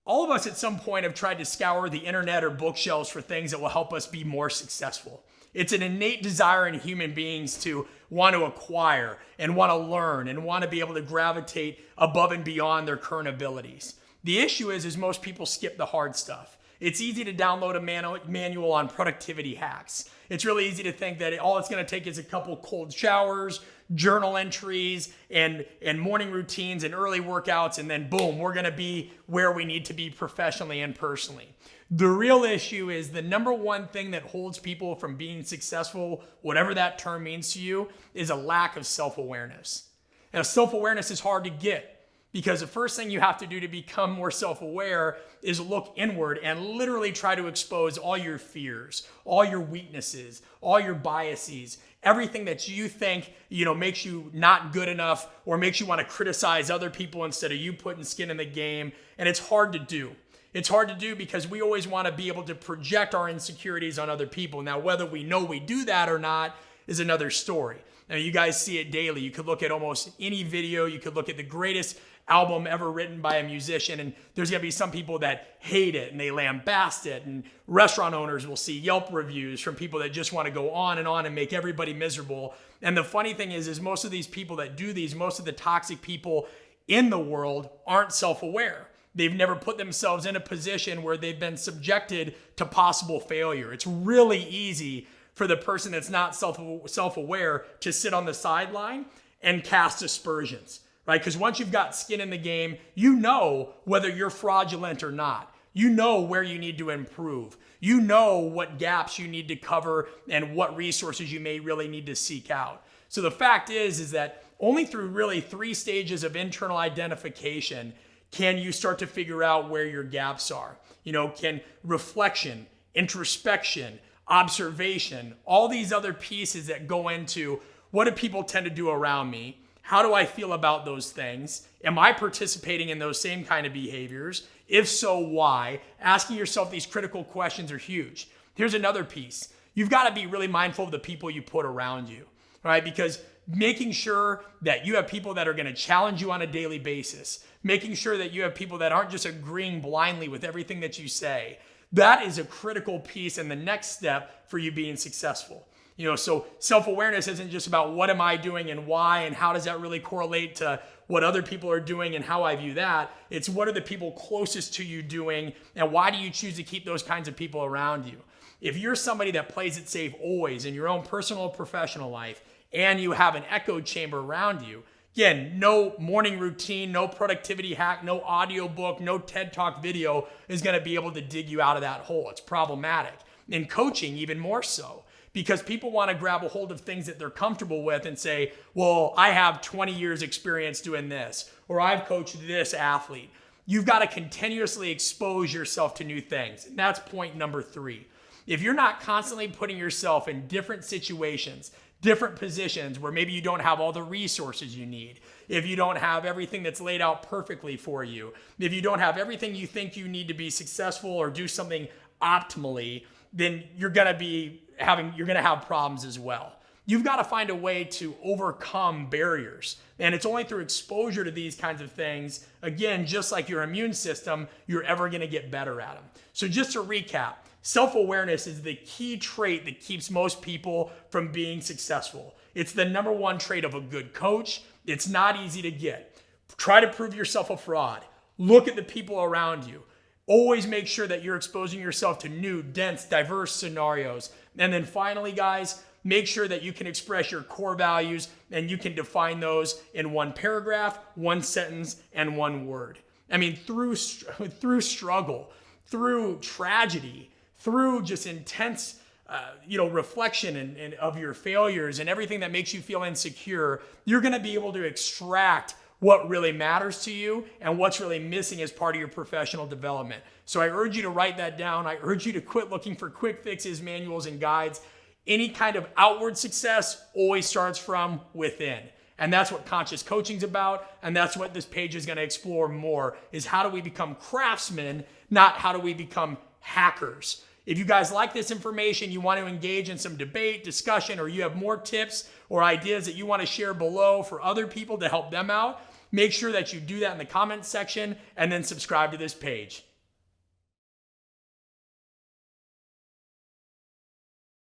All of us at some point have tried to scour the internet or bookshelves for things that will help us be more successful. It's an innate desire in human beings to want to acquire and want to learn and want to be able to gravitate above and beyond their current abilities. The issue is most people skip the hard stuff. It's easy to download a manual on productivity hacks. It's really easy to think that all it's going to take is a couple cold showers, journal entries, and morning routines and early workouts, and then boom, we're going to be where we need to be professionally and personally. The real issue is the number one thing that holds people from being successful, whatever that term means to you, is a lack of self-awareness. Now, self-awareness is hard to get, because the first thing you have to do to become more self-aware is look inward and literally try to expose all your fears, all your weaknesses, all your biases, everything that you think, makes you not good enough or makes you want to criticize other people instead of you putting skin in the game. And it's hard to do. It's hard to do because we always want to be able to project our insecurities on other people. Now, whether we know we do that or not is another story. Now, you guys see it daily. You could look at almost any video. You could look at the greatest album ever written by a musician, and there's going to be some people that hate it and they lambast it, and restaurant owners will see Yelp reviews from people that just want to go on and make everybody miserable. And the funny thing is most of these people that do these, most of the toxic people in the world aren't self-aware. They've never put themselves in a position where they've been subjected to possible failure. It's really easy for the person that's not self-aware to sit on the sideline and cast aspersions. Right? Because once you've got skin in the game, you know whether you're fraudulent or not. You know where you need to improve. You know what gaps you need to cover and what resources you may really need to seek out. So the fact is that only through really 3 stages of internal identification can you start to figure out where your gaps are. Can reflection, introspection, observation, all these other pieces that go into what do people tend to do around me? How do I feel about those things? Am I participating in those same kind of behaviors? If so, why? Asking yourself these critical questions are huge. Here's another piece. You've got to be really mindful of the people you put around you, right? Because making sure that you have people that are going to challenge you on a daily basis, making sure that you have people that aren't just agreeing blindly with everything that you say, that is a critical piece and the next step for you being successful. So self-awareness isn't just about what am I doing and why and how does that really correlate to what other people are doing and how I view that. It's what are the people closest to you doing and why do you choose to keep those kinds of people around you? If you're somebody that plays it safe always in your own personal or professional life and you have an echo chamber around you, again, no morning routine, no productivity hack, no audio book, no TED Talk video is going to be able to dig you out of that hole. It's problematic. In coaching, even more so. Because people want to grab a hold of things that they're comfortable with and say, well, I have 20 years experience doing this, or I've coached this athlete. You've got to continuously expose yourself to new things. And that's point number 3. If you're not constantly putting yourself in different situations, different positions where maybe you don't have all the resources you need, if you don't have everything that's laid out perfectly for you, if you don't have everything you think you need to be successful or do something optimally, then you're going to have problems as well. You've got to find a way to overcome barriers. And it's only through exposure to these kinds of things, again, just like your immune system, you're ever going to get better at them. So just to recap, self-awareness is the key trait that keeps most people from being successful. It's the number one trait of a good coach. It's not easy to get. Try to prove yourself a fraud. Look at the people around you. Always make sure that you're exposing yourself to new, dense, diverse scenarios. And then finally, guys, make sure that you can express your core values and you can define those in one paragraph, one sentence, and one word. I mean, through struggle, through tragedy, through just intense reflection and of your failures and everything that makes you feel insecure, you're going to be able to extract what really matters to you and what's really missing as part of your professional development. So I urge you to write that down. I urge you to quit looking for quick fixes, manuals, and guides. Any kind of outward success always starts from within. And that's what conscious coaching is about. And that's what this page is going to explore more, is how do we become craftsmen, not how do we become hackers. If you guys like this information, you want to engage in some debate, discussion, or you have more tips or ideas that you want to share below for other people to help them out, make sure that you do that in the comments section and then subscribe to this page.